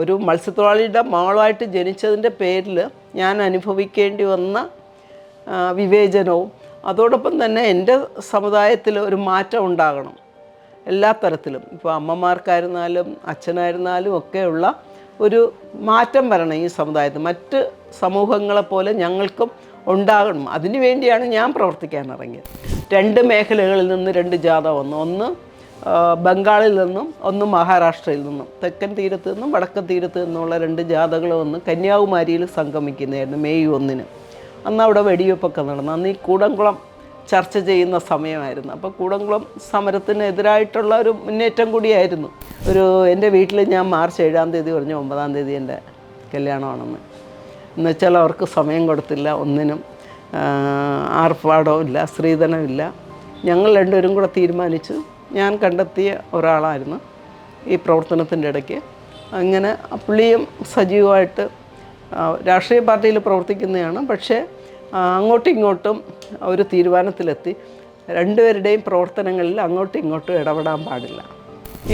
ഒരു മത്സ്യത്തൊഴിലാളിയുടെ മകളായിട്ട് ജനിച്ചതിൻ്റെ പേരിൽ ഞാൻ അനുഭവിക്കേണ്ടി വന്ന വിവേചനവും അതോടൊപ്പം തന്നെ എൻ്റെ സമുദായത്തിൽ ഒരു മാറ്റം ഉണ്ടാകണം എല്ലാ തരത്തിലും. ഇപ്പോൾ അമ്മമാർക്കായിരുന്നാലും അച്ഛനായിരുന്നാലും ഒക്കെയുള്ള ഒരു മാറ്റം വരണം ഈ സമുദായത്തിൽ. മറ്റ് സമൂഹങ്ങളെപ്പോലെ ഞങ്ങൾക്കും ഉണ്ടാകണം. അതിനു വേണ്ടിയാണ് ഞാൻ പ്രവർത്തിക്കാൻ ഇറങ്ങിയത്. 2 മേഖലകളിൽ നിന്ന് 2 ജാഥ വന്നു. ഒന്ന് ബംഗാളിൽ നിന്നും ഒന്ന് മഹാരാഷ്ട്രയിൽ നിന്നും, തെക്കൻ തീരത്ത് നിന്നും വടക്കൻ തീരത്ത് നിന്നുള്ള 2 ജാഥകൾ വന്ന് കന്യാകുമാരിയിൽ സംഗമിക്കുന്നതായിരുന്നു മെയ് 1-ന്. അന്ന് അവിടെ വെടിവെപ്പൊക്കെ നടന്നു. അന്ന് ഈ കൂടംകുളം ചർച്ച ചെയ്യുന്ന സമയമായിരുന്നു. അപ്പോൾ കൂടംകുളം സമരത്തിനെതിരായിട്ടുള്ള ഒരു മുന്നേറ്റം കൂടിയായിരുന്നു. എൻ്റെ വീട്ടിൽ ഞാൻ മാർച്ച് 7-ാം തീയതി പറഞ്ഞു 9-ാം തീയതി എൻ്റെ കല്യാണമാണെന്ന്. എന്നുവെച്ചാൽ അവർക്ക് സമയം കൊടുത്തില്ല, ഒന്നിനും ആർഭാടവും ഇല്ല, സ്ത്രീധനമില്ല. ഞങ്ങൾ 2 പേരും കൂടെ തീരുമാനിച്ചു. ഞാൻ കണ്ടെത്തിയ ഒരാളായിരുന്നു ഈ പ്രവർത്തനത്തിൻ്റെ ഇടയ്ക്ക്. അങ്ങനെ പുള്ളിയും സജീവമായിട്ട് രാഷ്ട്രീയ പാർട്ടിയിൽ പ്രവർത്തിക്കുന്നതാണ്. പക്ഷേ അങ്ങോട്ടും ഇങ്ങോട്ടും ഒരു തീരുമാനത്തിലെത്തി 2 പേരുടെയും പ്രവർത്തനങ്ങളിൽ അങ്ങോട്ടും ഇങ്ങോട്ടും ഇടപെടാൻ പാടില്ല.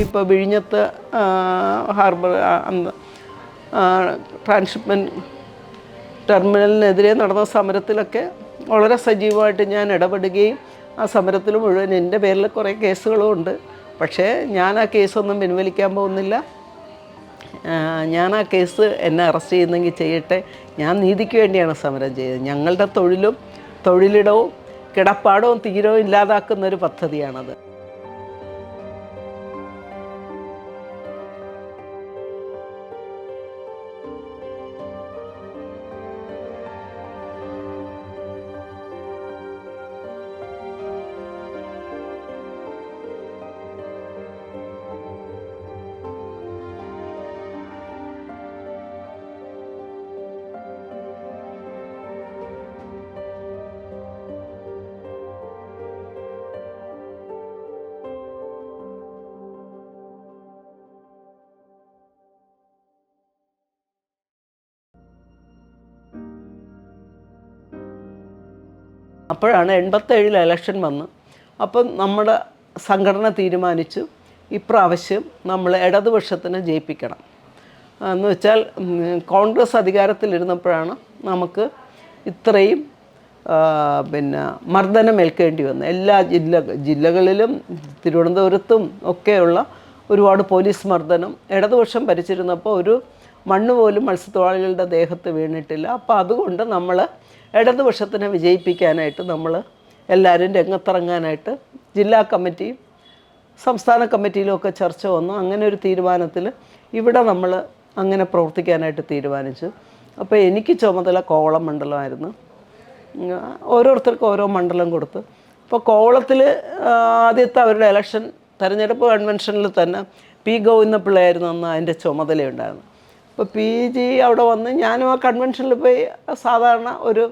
ഇപ്പോൾ വിഴിഞ്ഞത്ത് ഹാർബർ ട്രാൻസ്ഷിപ്മെൻറ്റ് ടെർമിനലിനെതിരെ നടന്ന സമരത്തിലൊക്കെ വളരെ സജീവമായിട്ട് ഞാൻ ഇടപെടുകയും ആ സമരത്തിൽ മുഴുവൻ എൻ്റെ പേരിൽ കുറേ കേസുകളും ഉണ്ട്. പക്ഷേ ഞാൻ ആ കേസൊന്നും പിൻവലിക്കാൻ പോകുന്നില്ല. ഞാൻ ആ കേസ് എന്നെ അറസ്റ്റ് ചെയ്യുന്നെങ്കിൽ ചെയ്യട്ടെ. ഞാൻ നീതിക്ക് വേണ്ടിയാണ് സമരം ചെയ്തത്. ഞങ്ങളുടെ തൊഴിലിടവും കിടപ്പാടവും തീരവും ഇല്ലാതാക്കുന്നൊരു പദ്ധതിയാണത്. അപ്പോഴാണ് 87-ൽ ഇലക്ഷൻ വന്ന്. അപ്പം നമ്മുടെ സംഘടന തീരുമാനിച്ചു ഇപ്രാവശ്യം നമ്മൾ ഇടതുപക്ഷത്തിന് ജയിപ്പിക്കണം എന്ന് വെച്ചാൽ കോൺഗ്രസ് അധികാരത്തിലിരുന്നപ്പോഴാണ് നമുക്ക് ഇത്രയും മർദ്ദനമേൽക്കേണ്ടി വന്നു. എല്ലാ ജില്ലകളിലും തിരുവനന്തപുരത്തും ഒക്കെയുള്ള ഒരുപാട് പോലീസ് മർദ്ദനം. ഇടതുപക്ഷം ഭരിച്ചിരുന്നപ്പോൾ ഒരു മണ്ണ് പോലും മത്സ്യത്തൊഴിലാളികളുടെ ദേഹത്ത് വീണിട്ടില്ല. അപ്പോൾ അതുകൊണ്ട് നമ്മൾ ഇടതുപക്ഷത്തിനെ വിജയിപ്പിക്കാനായിട്ട് നമ്മൾ എല്ലാവരും രംഗത്തിറങ്ങാനായിട്ട് ജില്ലാ കമ്മിറ്റിയും സംസ്ഥാന കമ്മിറ്റിയിലുമൊക്കെ ചർച്ച വന്നു. അങ്ങനെ ഒരു തീരുമാനത്തിൽ ഇവിടെ നമ്മൾ അങ്ങനെ പ്രവർത്തിക്കാനായിട്ട് തീരുമാനിച്ചു. അപ്പോൾ എനിക്ക് ചുമതല കോവളം മണ്ഡലമായിരുന്നു. ഓരോരുത്തർക്കും ഓരോ മണ്ഡലം കൊടുത്ത്. അപ്പോൾ കോവളത്തിൽ ആദ്യത്തെ അവരുടെ ഇലക്ഷൻ തെരഞ്ഞെടുപ്പ് കൺവെൻഷനിൽ തന്നെ പി ഗോവിന്ദപിള്ളയായിരുന്നു അന്ന് അതിൻ്റെ ചുമതലയുണ്ടായിരുന്നു. അപ്പോൾ PG അവിടെ വന്ന് ഞാനും ആ കൺവെൻഷനിൽ പോയി സാധാരണ ഒരു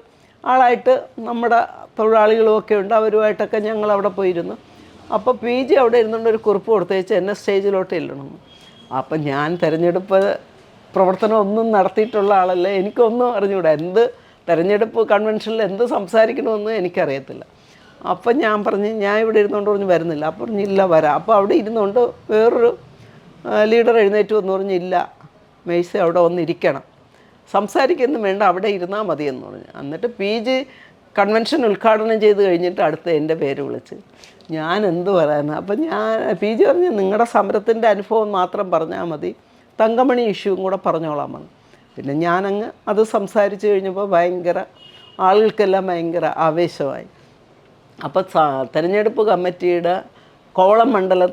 ആളായിട്ട് നമ്മുടെ തൊഴിലാളികളുമൊക്കെ ഉണ്ട്, അവരുമായിട്ടൊക്കെ ഞങ്ങൾ അവിടെ പോയിരുന്നു. അപ്പോൾ PG അവിടെ ഇരുന്നുകൊണ്ട് ഒരു കുറിപ്പ് കൊടുത്തേച്ച് എന്നെ സ്റ്റേജിലോട്ട് ഇല്ലണം. അപ്പം ഞാൻ തിരഞ്ഞെടുപ്പ് പ്രവർത്തനം ഒന്നും നടത്തിയിട്ടുള്ള ആളല്ല, എനിക്കൊന്നും അറിഞ്ഞുകൂടാ. എന്ത് തിരഞ്ഞെടുപ്പ് കൺവെൻഷനിൽ എന്ത് സംസാരിക്കണമെന്ന് എനിക്കറിയത്തില്ല. അപ്പം ഞാൻ പറഞ്ഞു ഞാൻ ഇവിടെ ഇരുന്നുകൊണ്ട് പറഞ്ഞു വരുന്നില്ല. അപ്പം പറഞ്ഞു ഇല്ല വരാം. അപ്പോൾ അവിടെ ഇരുന്നുകൊണ്ട് വേറൊരു ലീഡർ എഴുന്നേറ്റ് വന്ന് പറഞ്ഞു ഇല്ല മെയ്സ് അവിടെ വന്നിരിക്കണം, സംസാരിക്കൊന്നും വേണ്ട, അവിടെ ഇരുന്നാൽ മതിയെന്ന് പറഞ്ഞു. എന്നിട്ട് PG കൺവെൻഷൻ ഉദ്ഘാടനം ചെയ്ത് കഴിഞ്ഞിട്ട് അടുത്ത് എൻ്റെ പേര് വിളിച്ച് ഞാൻ എന്ത് പറയാനാണ്. അപ്പം ഞാൻ PG പറഞ്ഞു നിങ്ങളുടെ സമരത്തിൻ്റെ അനുഭവം മാത്രം പറഞ്ഞാൽ മതി, തങ്കമണി ഇഷ്യൂവും കൂടെ പറഞ്ഞോളാം പറഞ്ഞു. പിന്നെ ഞാനങ്ങ് അത് സംസാരിച്ച് കഴിഞ്ഞപ്പോൾ ഭയങ്കര ആളുകൾക്കെല്ലാം ഭയങ്കര ആവേശമായി. അപ്പോൾ തെരഞ്ഞെടുപ്പ് കമ്മിറ്റിയുടെ കോവളം മണ്ഡലം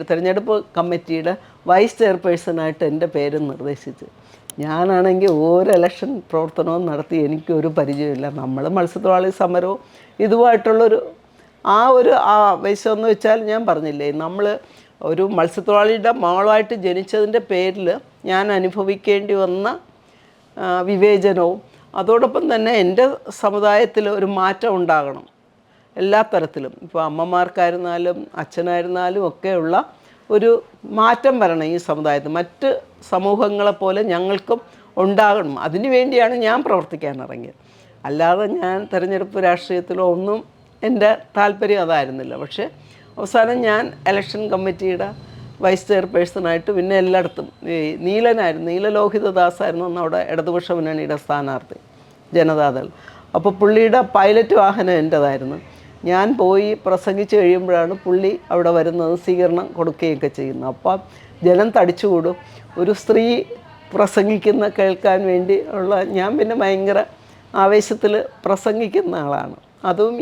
തെരഞ്ഞെടുപ്പ് കമ്മിറ്റിയുടെ വൈസ് ചെയർപേഴ്സണായിട്ട് എൻ്റെ പേര് നിർദ്ദേശിച്ചു. ഞാനാണെങ്കിൽ ഒരു ഇലക്ഷൻ പ്രവർത്തനവും നടത്തി എനിക്കൊരു പരിചയമില്ല. നമ്മൾ മത്സ്യത്തൊഴിലാളി സമരവും ഇതുമായിട്ടുള്ളൊരു ഒരു ആവേശമെന്ന് വെച്ചാൽ ഞാൻ പറഞ്ഞില്ലേ, നമ്മൾ ഒരു മത്സ്യത്തൊഴിലാളിയുടെ മകളായിട്ട് ജനിച്ചതിൻ്റെ പേരിൽ ഞാൻ അനുഭവിക്കേണ്ടി വന്ന വിവേചനവും അതോടൊപ്പം തന്നെ എൻ്റെ സമുദായത്തിൽ ഒരു മാറ്റം ഉണ്ടാകണം എല്ലാ തരത്തിലും. ഇപ്പോൾ അമ്മമാർക്കായിരുന്നാലും അച്ഛനായിരുന്നാലും ഒക്കെയുള്ള ഒരു മാറ്റം വരണം ഈ സമുദായത്തിൽ. മറ്റ് സമൂഹങ്ങളെപ്പോലെ ഞങ്ങൾക്കും ഉണ്ടാകണം. അതിനു വേണ്ടിയാണ് ഞാൻ പ്രവർത്തിക്കാൻ ഇറങ്ങിയത്. അല്ലാതെ ഞാൻ തിരഞ്ഞെടുപ്പ് രാഷ്ട്രീയത്തിലോ ഒന്നും എൻ്റെ താല്പര്യം അതായിരുന്നില്ല. പക്ഷേ അവസാനം ഞാൻ ഇലക്ഷൻ കമ്മിറ്റിയുടെ വൈസ് ചെയർപേഴ്സണായിട്ട്, പിന്നെ എല്ലായിടത്തും ഈ നീലലോഹിതദാസായിരുന്നു അന്ന് അവിടെ ഇടതുപക്ഷ മുന്നണിയുടെ സ്ഥാനാർത്ഥി, ജനതാദൾ. അപ്പോൾ പുള്ളിയുടെ പൈലറ്റ് വാഹനം എൻ്റേതായിരുന്നു. ഞാൻ പോയി പ്രസംഗിച്ച് കഴിയുമ്പോഴാണ് പുള്ളി അവിടെ വരുന്നത്, സ്വീകരണം കൊടുക്കുകയൊക്കെ ചെയ്യുന്നത്. അപ്പം ജനം തടിച്ചുകൂടും. ഒരു സ്ത്രീ പ്രസംഗിക്കുന്ന കേൾക്കാൻ വേണ്ടി ഉള്ള, ഞാൻ പിന്നെ ഭയങ്കര ആവേശത്തിൽ പ്രസംഗിക്കുന്ന ആളാണ്. അതും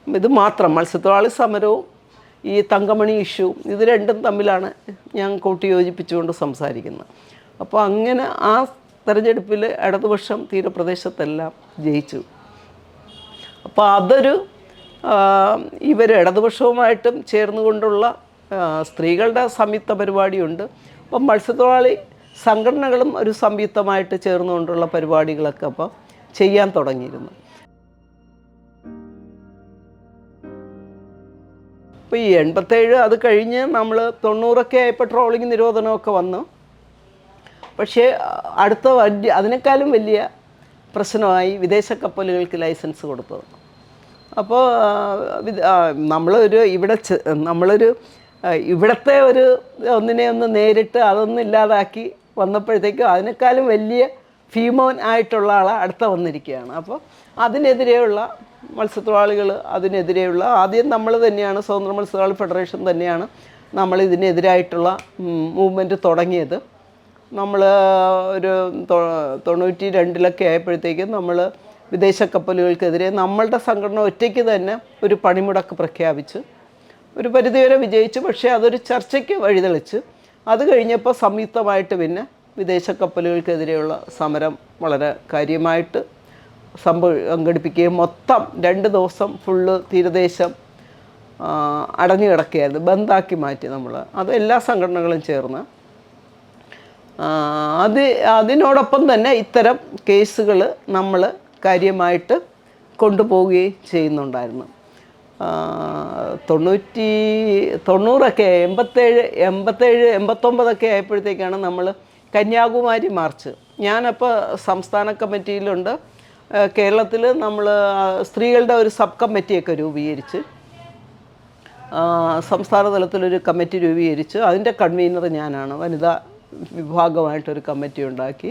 ഇത് മാത്രം മത്സ്യത്തൊഴിലാളി സമരവും ഈ തങ്കമണി ഇഷ്യൂ, ഇത് രണ്ടും തമ്മിലാണ് ഞാൻ കൂട്ടി യോജിപ്പിച്ചുകൊണ്ട് സംസാരിക്കുന്നത്. അപ്പോൾ അങ്ങനെ ആ തെരഞ്ഞെടുപ്പിൽ ഇടതുപക്ഷം തീരപ്രദേശത്തെല്ലാം ജയിച്ചു. അപ്പോൾ അതൊരു ഇവർ ഇടതുപക്ഷവുമായിട്ടും ചേർന്നുകൊണ്ടുള്ള സ്ത്രീകളുടെ സംയുക്ത പരിപാടിയുണ്ട്. അപ്പം മത്സ്യത്തൊഴിലാളി സംഘടനകളും ഒരു സംയുക്തമായിട്ട് ചേർന്നുകൊണ്ടുള്ള പരിപാടികളൊക്കെ അപ്പം ചെയ്യാൻ തുടങ്ങിയിരുന്നു. അപ്പോൾ ഈ 87 അത് കഴിഞ്ഞ് നമ്മൾ 90 ആയപ്പോൾ ട്രോളിംഗ് നിരോധനമൊക്കെ വന്നു. പക്ഷേ അടുത്ത അതിനേക്കാളും വലിയ പ്രശ്നമായി വിദേശ കപ്പലുകൾക്ക് ലൈസൻസ് കൊടുത്തത്. അപ്പോൾ ഇവിടുത്തെ ഒരു ഒന്നിനെ ഒന്ന് നേരിട്ട് അതൊന്നും ഇല്ലാതാക്കി വന്നപ്പോഴത്തേക്കും അതിനേക്കാളും വലിയ ഫീമോൻ ആയിട്ടുള്ള ആളെ അടുത്ത വന്നിരിക്കുകയാണ്. അപ്പോൾ അതിനെതിരെയുള്ള മത്സ്യത്തൊഴിലാളികൾ ആദ്യം നമ്മൾ തന്നെയാണ്, സ്വതന്ത്ര മത്സ്യത്തൊഴിലാളി ഫെഡറേഷൻ തന്നെയാണ് നമ്മൾ ഇതിനെതിരായിട്ടുള്ള മൂവ്മെൻറ്റ് തുടങ്ങിയത്. നമ്മൾ ഒരു 92 ആയപ്പോഴത്തേക്കും നമ്മൾ വിദേശ കപ്പലുകൾക്കെതിരെ നമ്മളുടെ സംഘടന ഒറ്റയ്ക്ക് തന്നെ ഒരു പണിമുടക്ക് പ്രഖ്യാപിച്ച് ഒരു പരിധിവരെ വിജയിച്ചു. പക്ഷേ അതൊരു ചർച്ചയ്ക്ക് വഴിതെളിച്ച്. അത് കഴിഞ്ഞപ്പോൾ സംയുക്തമായിട്ട് പിന്നെ വിദേശ കപ്പലുകൾക്കെതിരെയുള്ള സമരം വളരെ കാര്യമായിട്ട് സംഘടിപ്പിക്കുകയും മൊത്തം 2 ദിവസം ഫുള്ള് തീരദേശം അടഞ്ഞു കിടക്കുകയായിരുന്നു, ബന്ദാക്കി മാറ്റി നമ്മൾ. അത് എല്ലാ സംഘടനകളും ചേർന്ന് അതിനോടൊപ്പം തന്നെ ഇത്തരം കേസുകൾ നമ്മൾ കാര്യമായിട്ട് കൊണ്ടുപോവുകയും ചെയ്യുന്നുണ്ടായിരുന്നു. 90 87 89 ആയപ്പോഴത്തേക്കാണ് നമ്മൾ കന്യാകുമാരി മാർച്ച്. ഞാനപ്പോൾ സംസ്ഥാന കമ്മിറ്റിയിലുണ്ട്. കേരളത്തിൽ നമ്മൾ സ്ത്രീകളുടെ ഒരു സബ് കമ്മിറ്റിയൊക്കെ രൂപീകരിച്ച്, സംസ്ഥാന തലത്തിലൊരു കമ്മിറ്റി രൂപീകരിച്ച് അതിൻ്റെ കൺവീനർ ഞാനാണ്. വനിതാ വിഭാഗമായിട്ടൊരു കമ്മിറ്റി ഉണ്ടാക്കി.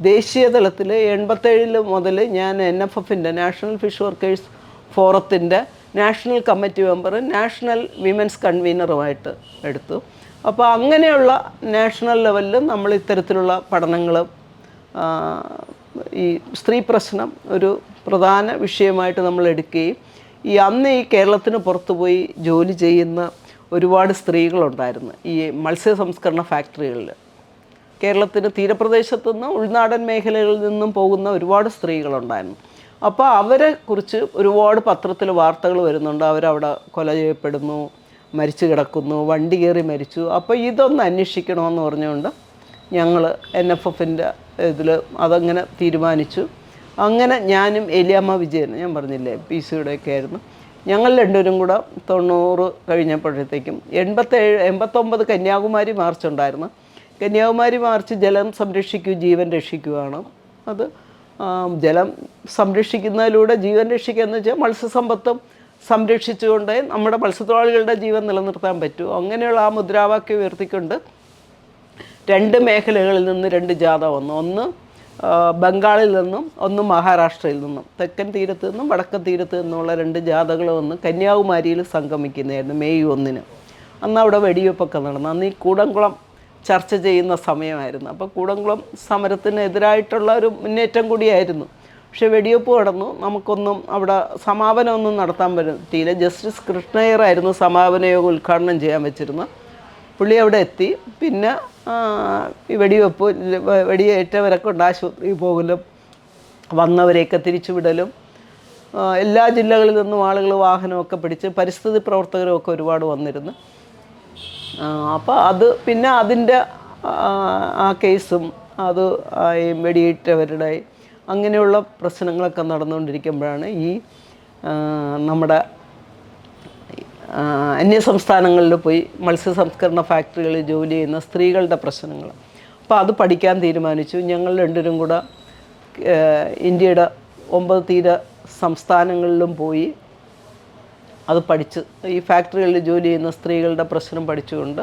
ദേശീയ തലത്തിൽ 87 മുതൽ ഞാൻ NFFൻ്റെ നാഷണൽ ഫിഷ് വർക്കേഴ്സ് ഫോറത്തിൻ്റെ national committee member, national women's കൺവീനറുമായിട്ട് എടുത്തു. അപ്പോൾ അങ്ങനെയുള്ള നാഷണൽ ലെവലിൽ നമ്മൾ ഇത്തരത്തിലുള്ള പഠനങ്ങളും ഈ സ്ത്രീ പ്രശ്നം ഒരു പ്രധാന വിഷയമായിട്ട് നമ്മൾ എടുക്കുകയും അന്ന് ഈ കേരളത്തിന് പുറത്തുപോയി ജോലി ചെയ്യുന്ന ഒരുപാട് സ്ത്രീകളുണ്ടായിരുന്നു ഈ മത്സ്യ സംസ്കരണ ഫാക്ടറികളിൽ. കേരളത്തിന് തീരപ്രദേശത്തു നിന്ന് ഉൾനാടൻ മേഖലകളിൽ നിന്നും പോകുന്ന ഒരുപാട് സ്ത്രീകളുണ്ടായിരുന്നു. അപ്പോൾ അവരെക്കുറിച്ച് ഒരുപാട് പത്രത്തിൽ വാർത്തകൾ വരുന്നുണ്ട്. അവരവിടെ കൊല ചെയ്യപ്പെടുന്നു, മരിച്ചു കിടക്കുന്നു, വണ്ടി കയറി മരിച്ചു. അപ്പോൾ ഇതൊന്ന് അന്വേഷിക്കണമെന്ന് പറഞ്ഞുകൊണ്ട് ഞങ്ങൾ NFFൻ്റെ ഇതിൽ അതങ്ങനെ തീരുമാനിച്ചു. അങ്ങനെ ഞാനും എലിയാമ്മ വിജയൻ, ഞാൻ പറഞ്ഞില്ലേ PC-യുടെയൊക്കെ ആയിരുന്നു, ഞങ്ങൾ രണ്ടുപേരും കൂടെ 90 കഴിഞ്ഞപ്പോഴത്തേക്കും 89 കന്യാകുമാരി മാർച്ച് ഉണ്ടായിരുന്നു. കന്യാകുമാരി മാർച്ച് ജലം സംരക്ഷിക്കൂ ജീവൻ രക്ഷിക്കുകയാണ്. അത് ജലം സംരക്ഷിക്കുന്നതിലൂടെ ജീവൻ രക്ഷിക്കുക എന്ന് വെച്ചാൽ മത്സ്യസമ്പത്തും സംരക്ഷിച്ചുകൊണ്ട് നമ്മുടെ മത്സ്യത്തൊഴിലാളികളുടെ ജീവൻ നിലനിർത്താൻ പറ്റൂ. അങ്ങനെയുള്ള ആ മുദ്രാവാക്യം ഉയർത്തിക്കൊണ്ട് 2 മേഖലകളിൽ നിന്ന് 2 ജാഥ വന്നു. ഒന്ന് ബംഗാളിൽ നിന്നും ഒന്ന് മഹാരാഷ്ട്രയിൽ നിന്നും, തെക്കൻ തീരത്ത് നിന്നും വടക്കൻ തീരത്ത് നിന്നുള്ള 2 ജാഥകൾ വന്ന് കന്യാകുമാരിയിൽ സംഗമിക്കുന്നതായിരുന്നു മെയ് 1. അന്ന് അവിടെ വെടിവെപ്പൊക്കെ നടന്നു. അന്ന് ഈ കൂടംകുളം ചർച്ച ചെയ്യുന്ന സമയമായിരുന്നു. അപ്പോൾ കൂടംകുളം സമരത്തിനെതിരായിട്ടുള്ള ഒരു മുന്നേറ്റം കൂടിയായിരുന്നു. പക്ഷേ വെടിവെപ്പ് നടന്നു. നമുക്കൊന്നും അവിടെ സമാപനമൊന്നും നടത്താൻ പറ്റിയില്ല. ജസ്റ്റിസ് കൃഷ്ണയ്യറായിരുന്നു സമാപന യോഗം ഉദ്ഘാടനം ചെയ്യാൻ വെച്ചിരുന്നത്. പുള്ളി അവിടെ എത്തി. പിന്നെ ഈ വെടിയേറ്റവരൊക്കെ ഉണ്ട്, ആശുപത്രിയിൽ പോകലും വന്നവരെയൊക്കെ തിരിച്ചുവിടലും, എല്ലാ ജില്ലകളിൽ നിന്നും ആളുകൾ വാഹനമൊക്കെ പിടിച്ച്, പരിസ്ഥിതി പ്രവർത്തകരൊക്കെ ഒരുപാട് വന്നിരുന്നു. അപ്പോൾ അത് പിന്നെ അതിൻ്റെ ആ കേസും അത് ഈ വെടിയേറ്റവരുടെ അങ്ങനെയുള്ള പ്രശ്നങ്ങളൊക്കെ നടന്നുകൊണ്ടിരിക്കുമ്പോഴാണ് ഈ നമ്മുടെ അന്യസംസ്ഥാനങ്ങളിൽ പോയി മത്സ്യ സംസ്കരണ ഫാക്ടറികളിൽ ജോലി ചെയ്യുന്ന സ്ത്രീകളുടെ പ്രശ്നങ്ങൾ. അപ്പോൾ അത് പഠിക്കാൻ തീരുമാനിച്ചു. ഞങ്ങൾ രണ്ടുപേരും കൂടെ ഇന്ത്യയുടെ 9 തീര സംസ്ഥാനങ്ങളിലും പോയി അത് പഠിച്ച് ഈ ഫാക്ടറികളിൽ ജോലി ചെയ്യുന്ന സ്ത്രീകളുടെ പ്രശ്നം പഠിച്ചുകൊണ്ട്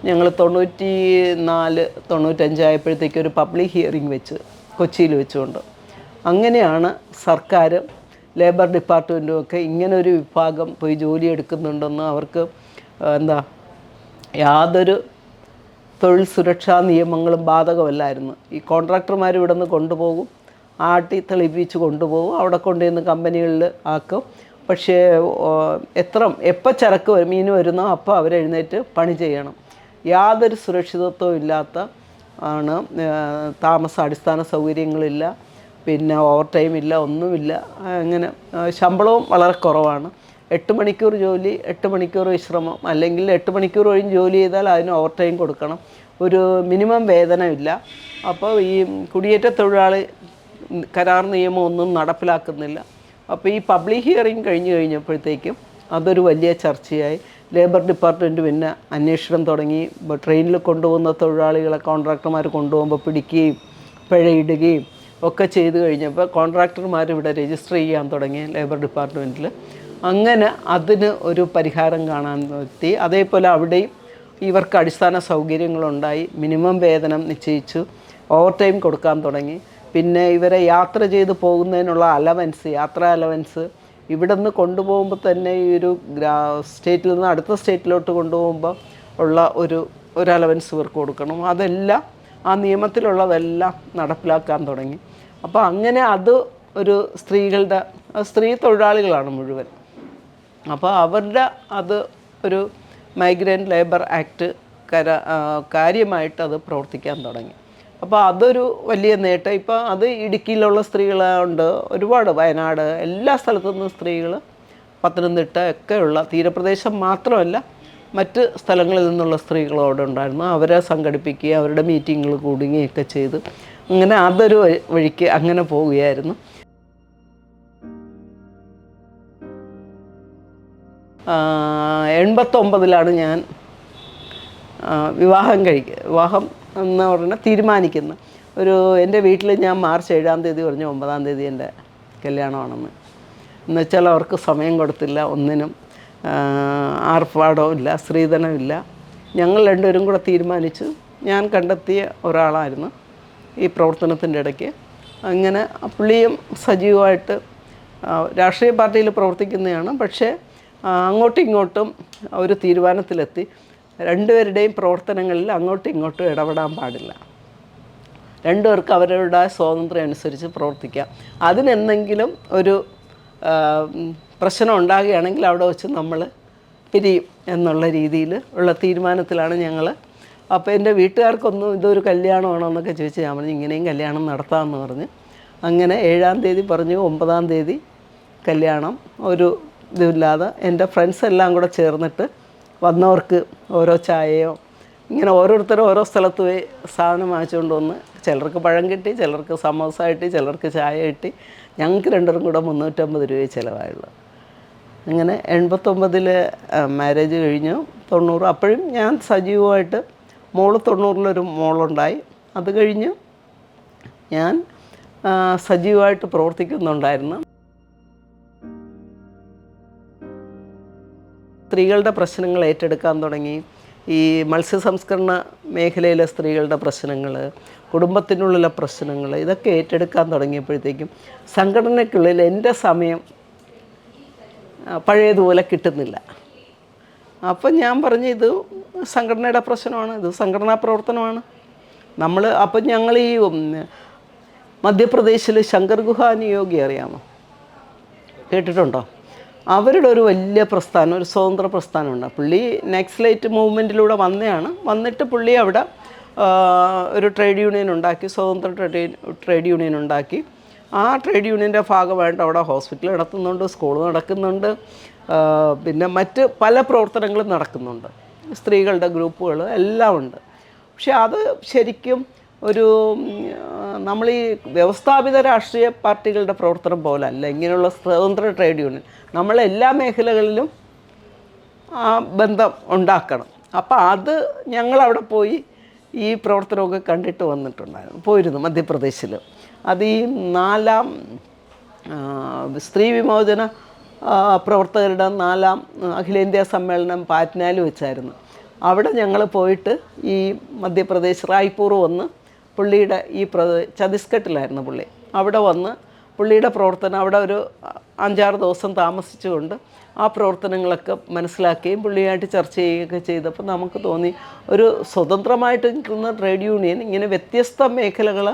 ഞങ്ങൾ 94-95 ആയപ്പോഴത്തേക്ക് ഒരു പബ്ലിക് ഹിയറിംഗ് വെച്ച് കൊച്ചിയിൽ വെച്ചുകൊണ്ട് അങ്ങനെയാണ് സർക്കാരും ലേബർ ഡിപ്പാർട്ട്മെൻറ്റും ഒക്കെ ഇങ്ങനൊരു വിഭാഗം പോയി ജോലി എടുക്കുന്നുണ്ടെന്ന് അവർക്ക് എന്താ യാതൊരു തൊഴിൽ സുരക്ഷാ നിയമങ്ങളും ബാധകമല്ലായിരുന്നു. ഈ കോൺട്രാക്ടർമാർ ഇവിടെ നിന്ന് കൊണ്ടുപോകും, ആട്ടി തെളിപ്പിച്ച് കൊണ്ടുപോകും, അവിടെ കൊണ്ടുവന്ന് കമ്പനികളിൽ ആക്കും. പക്ഷേ എപ്പോൾ ചരക്ക് മീൻ വരുന്നോ അപ്പോൾ അവരെഴുന്നേറ്റ് പണി ചെയ്യണം. യാതൊരു സുരക്ഷിതത്വവും ഇല്ലാത്ത ആണ്. അടിസ്ഥാന സൗകര്യങ്ങളില്ല, പിന്നെ ഓവർ ടൈം ഇല്ല, ഒന്നുമില്ല. അങ്ങനെ ശമ്പളവും വളരെ കുറവാണ്. 8 മണിക്കൂർ ജോലി, 8 മണിക്കൂർ വിശ്രമം, അല്ലെങ്കിൽ 8 മണിക്കൂർ കഴിഞ്ഞ് ജോലി ചെയ്താൽ അതിന് ഓവർ ടൈം കൊടുക്കണം. ഒരു മിനിമം വേതനമില്ല. അപ്പോൾ ഈ കുടിയേറ്റ തൊഴിലാളി കരാർ നിയമമൊന്നും നടപ്പിലാക്കുന്നില്ല. അപ്പോൾ ഈ പബ്ലിക് ഹിയറിംഗ് കഴിഞ്ഞപ്പോഴത്തേക്കും അതൊരു വലിയ ചർച്ചയായി. ലേബർ ഡിപ്പാർട്ട്മെൻറ്റ് പിന്നെ അന്വേഷണം തുടങ്ങി. ട്രെയിനിൽ കൊണ്ടുപോകുന്ന തൊഴിലാളികളെ കോൺട്രാക്ടർമാർ കൊണ്ടുപോകുമ്പോൾ പിടിക്കുകയും പിഴയിടുകയും ഒക്കെ ചെയ്ത് കഴിഞ്ഞപ്പോൾ കോൺട്രാക്ടർമാർ ഇവിടെ രജിസ്റ്റർ ചെയ്യാൻ തുടങ്ങി ലേബർ ഡിപ്പാർട്ട്മെൻറ്റിൽ. അങ്ങനെ അതിന് ഒരു പരിഹാരം കാണാൻ എത്തി. അതേപോലെ അവിടെയും ഇവർക്ക് അടിസ്ഥാന സൗകര്യങ്ങളുണ്ടായി, മിനിമം വേതനം നിശ്ചയിച്ചു, ഓവർ ടൈം കൊടുക്കാൻ തുടങ്ങി. പിന്നെ ഇവരെ യാത്ര ചെയ്ത് പോകുന്നതിനുള്ള യാത്രാ അലവൻസ് ഇവിടെ നിന്ന് കൊണ്ടുപോകുമ്പോൾ തന്നെ ഈ ഒരു സ്റ്റേറ്റിൽ നിന്ന് അടുത്ത സ്റ്റേറ്റിലോട്ട് കൊണ്ടുപോകുമ്പോൾ ഉള്ള ഒരു അലവൻസ് ഇവർക്ക് കൊടുക്കണം. അതെല്ലാം ആ നിയമത്തിലുള്ളതെല്ലാം നടപ്പിലാക്കാൻ തുടങ്ങി. അപ്പോൾ അങ്ങനെ അത് ഒരു സ്ത്രീ തൊഴിലാളികളാണ് മുഴുവൻ. അപ്പോൾ അവരുടെ അത് ഒരു മൈഗ്രൻ്റ് ലേബർ ആക്ട് കാര്യമായിട്ട് അത് പ്രവർത്തിക്കാൻ തുടങ്ങി. അപ്പോൾ അതൊരു വലിയ നേട്ടം. ഇപ്പോൾ അത് ഇടുക്കിയിലുള്ള സ്ത്രീകളുണ്ട്, ഒരുപാട് വയനാട് എല്ലാ സ്ഥലത്തു നിന്നും സ്ത്രീകൾ, പത്തനംതിട്ട ഒക്കെയുള്ള തീരപ്രദേശം മാത്രമല്ല മറ്റ് സ്ഥലങ്ങളിൽ നിന്നുള്ള സ്ത്രീകളോട് ഉണ്ടായിരുന്നു. അവരെ സംഘടിപ്പിക്കുകയും അവരുടെ മീറ്റിങ്ങുകൾ കൂടുകയൊക്കെ ചെയ്ത് അങ്ങനെ അതൊരു വഴിക്ക് അങ്ങനെ പോവുകയായിരുന്നു. 89 ഞാൻ വിവാഹം എന്ന് പറഞ്ഞാൽ തീരുമാനിക്കുന്നത്. എൻ്റെ വീട്ടിൽ ഞാൻ മാർച്ച് 7-ാം തീയതി പറഞ്ഞു 9-ാം തീയതി എൻ്റെ കല്യാണമാണെന്ന്. എന്നുവെച്ചാൽ അവർക്ക് സമയം കൊടുത്തില്ല, ഒന്നിനും ആർഭാടവും ഇല്ല, സ്ത്രീധനമില്ല. ഞങ്ങൾ രണ്ടുപേരും കൂടെ തീരുമാനിച്ചു. ഞാൻ കണ്ടെത്തിയ ഒരാളായിരുന്നു ഈ പ്രവർത്തനത്തിൻ്റെ ഇടയ്ക്ക്. അങ്ങനെ പുള്ളിയും സജീവമായിട്ട് രാഷ്ട്രീയ പാർട്ടിയിൽ പ്രവർത്തിക്കുന്നതാണ്. പക്ഷേ അങ്ങോട്ടും ഇങ്ങോട്ടും ഒരു തീരുമാനത്തിലെത്തി. രണ്ടുപേരുടെയും പ്രവർത്തനങ്ങളിൽ അങ്ങോട്ടും ഇങ്ങോട്ടും ഇടപെടാൻ പാടില്ല. രണ്ടുപേർക്ക് അവരുടെ സ്വാതന്ത്ര്യം അനുസരിച്ച് പ്രവർത്തിക്കാം. അതിനെന്തെങ്കിലും ഒരു പ്രശ്നം ഉണ്ടാകുകയാണെങ്കിൽ അവിടെ വെച്ച് നമ്മൾ പിരിയും എന്നുള്ള രീതിയിൽ ഉള്ള തീരുമാനത്തിലാണ് ഞങ്ങൾ. അപ്പോൾ എൻ്റെ വീട്ടുകാർക്കൊന്നും ഇതൊരു കല്യാണമാണോ എന്നൊക്കെ ചോദിച്ച് ഞാൻ പറഞ്ഞു ഇങ്ങനെയും കല്യാണം നടത്താമെന്ന് പറഞ്ഞ് അങ്ങനെ 7-ാം തീയതി പറഞ്ഞു 9-ാം തീയതി കല്യാണം. ഒരു ഇതില്ലാതെ എൻ്റെ ഫ്രണ്ട്സ് എല്ലാം കൂടെ ചേർന്നിട്ട് വന്നവർക്ക് ഓരോ ചായയോ ഇങ്ങനെ ഓരോരുത്തരും ഓരോ സ്ഥലത്ത് പോയി സാധനം വാങ്ങിച്ചുകൊണ്ട് വന്ന് ചിലർക്ക് പഴം കിട്ടി, ചിലർക്ക് സമോസ കിട്ടി, ചിലർക്ക് ചായ കിട്ടി. ഞങ്ങൾക്ക് രണ്ടുപേരും കൂടെ 350 രൂപയെ ചിലവായുള്ളൂ. അങ്ങനെ 89 മാരേജ് കഴിഞ്ഞു. 90 അപ്പോഴും ഞാൻ സജീവമായിട്ട് 90 മോളുണ്ടായി. അത് കഴിഞ്ഞ് ഞാൻ സജീവമായിട്ട് പ്രവർത്തിക്കുന്നുണ്ടായിരുന്നു. സ്ത്രീകളുടെ പ്രശ്നങ്ങൾ ഏറ്റെടുക്കാൻ തുടങ്ങി. ഈ മത്സ്യസംസ്കരണ മേഖലയിലെ സ്ത്രീകളുടെ പ്രശ്നങ്ങൾ, കുടുംബത്തിനുള്ളിലെ പ്രശ്നങ്ങൾ, ഇതൊക്കെ ഏറ്റെടുക്കാൻ തുടങ്ങിയപ്പോഴത്തേക്കും സംഘടനയ്ക്കുള്ളിൽ എൻ്റെ സമയം പഴയതുപോലെ കിട്ടുന്നില്ല. അപ്പം ഞാൻ പറഞ്ഞു ഇത് സംഘടനയുടെ പ്രശ്നമാണ്, ഇത് സംഘടനാ പ്രവർത്തനമാണ്. അപ്പം ഞങ്ങൾ ഈ മധ്യപ്രദേശിൽ ശങ്കർ ഗുഹാനി യോഗി അറിയാമോ? കേട്ടിട്ടുണ്ടോ? അവരുടെ ഒരു വലിയ പ്രസ്ഥാനം, ഒരു സ്വതന്ത്ര പ്രസ്ഥാനമുണ്ട്. പുള്ളി നെക്സലൈറ്റ് മൂവ്മെൻറ്റിലൂടെ വന്നിട്ട് പുള്ളി അവിടെ ഒരു ട്രേഡ് യൂണിയൻ ഉണ്ടാക്കി, സ്വതന്ത്ര ട്രേഡ് യൂണിയൻ ഉണ്ടാക്കി. ആ ട്രേഡ് യൂണിയൻ്റെ ഭാഗമായിട്ട് അവിടെ ഹോസ്പിറ്റൽ നടത്തുന്നുണ്ട്, സ്കൂൾ നടക്കുന്നുണ്ട്, പിന്നെ മറ്റ് പല പ്രവർത്തനങ്ങളും നടക്കുന്നുണ്ട്. സ്ത്രീകളുടെ ഗ്രൂപ്പുകൾ എല്ലാം ഉണ്ട്. പക്ഷെ അത് ശരിക്കും ഒരു നമ്മൾ ഈ വ്യവസ്ഥാപിത രാഷ്ട്രീയ പാർട്ടികളുടെ പ്രവർത്തനം പോലല്ല ഇങ്ങനെയുള്ള സ്വതന്ത്ര ട്രേഡ് യൂണിയൻ. നമ്മളെല്ലാ മേഖലകളിലും ആ ബന്ധം ഉണ്ടാക്കണം. അപ്പോൾ അത് ഞങ്ങളവിടെ പോയി ഈ പ്രവർത്തനമൊക്കെ കണ്ടിട്ട് പോയിരുന്നു മധ്യപ്രദേശിൽ. അത് ഈ 4-ാം സ്ത്രീ വിമോചന പ്രവർത്തകരുടെ 4-ാം അഖിലേന്ത്യാ സമ്മേളനം പാറ്റ്നയിൽ വെച്ചായിരുന്നു. അവിടെ ഞങ്ങൾ പോയിട്ട് ഈ മധ്യപ്രദേശ് റായ്പൂർ വന്ന് പുള്ളിയുടെ ഛത്തീസ്ഗഡിലായിരുന്നു പുള്ളി. അവിടെ വന്ന് പുള്ളിയുടെ പ്രവർത്തനം അവിടെ ഒരു 5-6 ദിവസം താമസിച്ചുകൊണ്ട് ആ പ്രവർത്തനങ്ങളൊക്കെ മനസ്സിലാക്കുകയും പുള്ളിയായിട്ട് ചർച്ച ചെയ്യുകയൊക്കെ ചെയ്തപ്പോൾ നമുക്ക് തോന്നി ഒരു സ്വതന്ത്രമായിട്ട് നിൽക്കുന്ന ട്രേഡ് യൂണിയൻ ഇങ്ങനെ വ്യത്യസ്ത മേഖലകൾ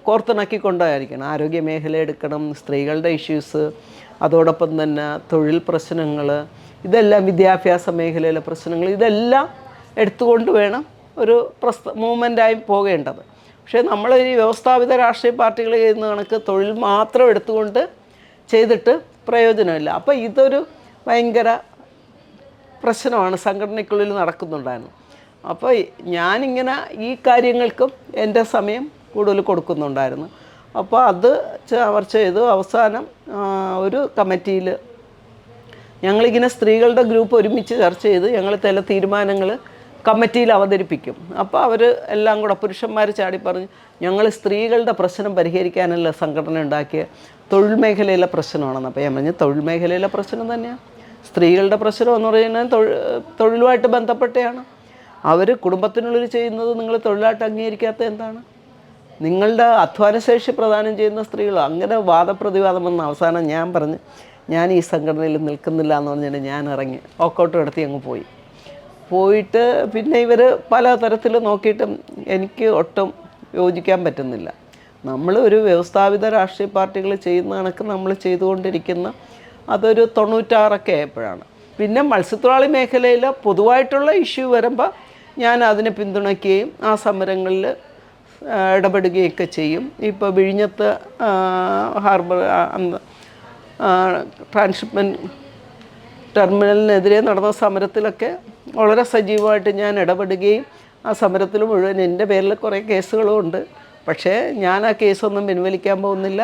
കോർത്തിണക്കിക്കൊണ്ടായിരിക്കണം. ആരോഗ്യ മേഖല എടുക്കണം, സ്ത്രീകളുടെ ഇഷ്യൂസ്, അതോടൊപ്പം തന്നെ തൊഴിൽ പ്രശ്നങ്ങൾ, ഇതെല്ലാം വിദ്യാഭ്യാസ മേഖലയിലെ പ്രശ്നങ്ങൾ, ഇതെല്ലാം എടുത്തുകൊണ്ട് വേണം ഒരു മൂവ്മെൻറ്റായി പോകേണ്ടത്. പക്ഷേ നമ്മൾ ഈ വ്യവസ്ഥാപിത രാഷ്ട്രീയ പാർട്ടികൾ ചെയ്യുന്ന കണക്ക് തൊഴിൽ മാത്രം എടുത്തുകൊണ്ട് ചെയ്തിട്ട് പ്രയോജനമില്ല. അപ്പോൾ ഇതൊരു ഭയങ്കര പ്രശ്നമാണ് സംഘടനയ്ക്കുള്ളിൽ നടക്കുന്നുണ്ടായിരുന്നു. അപ്പോൾ ഞാനിങ്ങനെ ഈ കാര്യങ്ങൾക്കും എൻ്റെ സമയം കൂടുതൽ കൊടുക്കുന്നുണ്ടായിരുന്നു. അപ്പോൾ അത് അവർ ചെയ്തു. അവസാനം ഒരു കമ്മിറ്റിയിൽ ഞങ്ങളിങ്ങനെ സ്ത്രീകളുടെ ഗ്രൂപ്പ് ഒരുമിച്ച് ചർച്ച ചെയ്ത് ഞങ്ങൾ ചില തീരുമാനങ്ങൾ കമ്മിറ്റിയിൽ അവതരിപ്പിക്കും. അപ്പോൾ അവർ എല്ലാം കൂടെ പുരുഷന്മാർ ചാടി പറഞ്ഞ് ഞങ്ങൾ സ്ത്രീകളുടെ പ്രശ്നം പരിഹരിക്കാനല്ല സംഘടന ഉണ്ടാക്കിയ തൊഴിൽ മേഖലയിലെ പ്രശ്നമാണെന്ന്. അപ്പോൾ ഞാൻ പറഞ്ഞു തൊഴിൽ മേഖലയിലെ പ്രശ്നം തന്നെയാണ്. സ്ത്രീകളുടെ പ്രശ്നം എന്ന് പറയുന്നത് തൊഴിലുമായിട്ട് ബന്ധപ്പെട്ടാണ്. അവർ കുടുംബത്തിനുള്ളിൽ ചെയ്യുന്നത് നിങ്ങൾ തൊഴിലായിട്ട് അംഗീകരിക്കാത്ത എന്താണ്? നിങ്ങളുടെ അധ്വാനശേഷി പ്രദാനം ചെയ്യുന്ന സ്ത്രീകൾ. അങ്ങനെ വാദപ്രതിവാദം വന്ന അവസാനം ഞാൻ പറഞ്ഞു ഞാൻ ഈ സംഘടനയിൽ നിൽക്കുന്നില്ല എന്ന് പറഞ്ഞിട്ട് ഞാൻ ഇറങ്ങി വോക്കൗട്ട് നടത്തി അങ്ങ് പോയിട്ട് പിന്നെ ഇവർ പല തരത്തിൽ നോക്കിയിട്ടും എനിക്ക് ഒട്ടും യോജിക്കാൻ പറ്റുന്നില്ല. നമ്മൾ ഒരു വ്യവസ്ഥാപിത രാഷ്ട്രീയ പാർട്ടികൾ ചെയ്യുന്ന കണക്ക് നമ്മൾ ചെയ്തുകൊണ്ടിരിക്കുന്ന അതൊരു 96 ആയപ്പോഴാണ്. പിന്നെ മത്സ്യത്തൊഴിലാളി മേഖലയിൽ പൊതുവായിട്ടുള്ള ഇഷ്യൂ വരുമ്പോൾ ഞാൻ അതിനെ പിന്തുണയ്ക്കുകയും ആ സമരങ്ങളിൽ ഇടപെടുകയൊക്കെ ചെയ്യും. ഇപ്പോൾ വിഴിഞ്ഞത്ത് ഹാർബർ ട്രാൻസ്ഷിപ്മെൻറ്റ് ടെർമിനലിനെതിരെ നടന്ന സമരത്തിലൊക്കെ വളരെ സജീവമായിട്ട് ഞാൻ ഇടപെടുകയും ആ സമരത്തിൽ മുഴുവൻ എൻ്റെ പേരിൽ കുറേ കേസുകളും ഉണ്ട്. പക്ഷേ ഞാൻ ആ കേസൊന്നും പിൻവലിക്കാൻ പോകുന്നില്ല.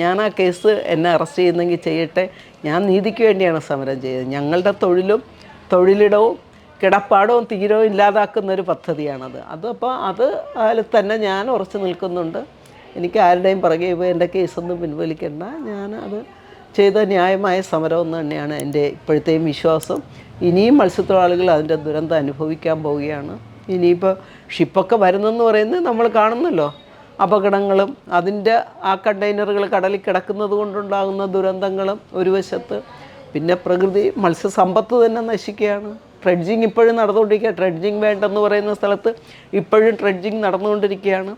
ഞാൻ ആ കേസ് എന്നെ അറസ്റ്റ് ചെയ്യുന്നെങ്കിൽ ചെയ്യട്ടെ. ഞാൻ നീതിക്ക് വേണ്ടിയാണ് സമരം ചെയ്തത്. ഞങ്ങളുടെ തൊഴിലിടവും കിടപ്പാടവും തീരവും ഇല്ലാതാക്കുന്നൊരു പദ്ധതിയാണത്. അതപ്പോൾ അതിൽ തന്നെ ഞാൻ ഉറച്ചു നിൽക്കുന്നുണ്ട്. എനിക്ക് ആരുടെയും പുറകെ ഇപ്പോൾ എൻ്റെ കേസൊന്നും പിൻവലിക്കേണ്ട. ഞാൻ അത് ചെയ്ത ന്യായമായ സമരം എന്ന് തന്നെയാണ് എൻ്റെ ഇപ്പോഴത്തെയും വിശ്വാസം. ഇനിയും മത്സ്യത്തൊഴിലാളികൾ അതിൻ്റെ ദുരന്തം അനുഭവിക്കാൻ പോവുകയാണ്. ഇനിയിപ്പോൾ ഷിപ്പൊക്കെ വരുന്നെന്ന് പറയുന്നത് നമ്മൾ കാണുന്നല്ലോ, അപകടങ്ങളും അതിൻ്റെ ആ കണ്ടെയ്നറുകൾ കടലിൽ കിടക്കുന്നത് കൊണ്ടുണ്ടാകുന്ന ദുരന്തങ്ങളും ഒരു വശത്ത്, പിന്നെ പ്രകൃതി മത്സ്യസമ്പത്ത് തന്നെ നശിക്കുകയാണ്. ട്രെഡ്ജിങ് ഇപ്പോഴും നടന്നുകൊണ്ടിരിക്കുക. ട്രെഡ്ജിങ് വേണ്ടെന്ന് പറയുന്ന സ്ഥലത്ത് ഇപ്പോഴും ട്രെഡ്ജിങ് നടന്നുകൊണ്ടിരിക്കുകയാണ്.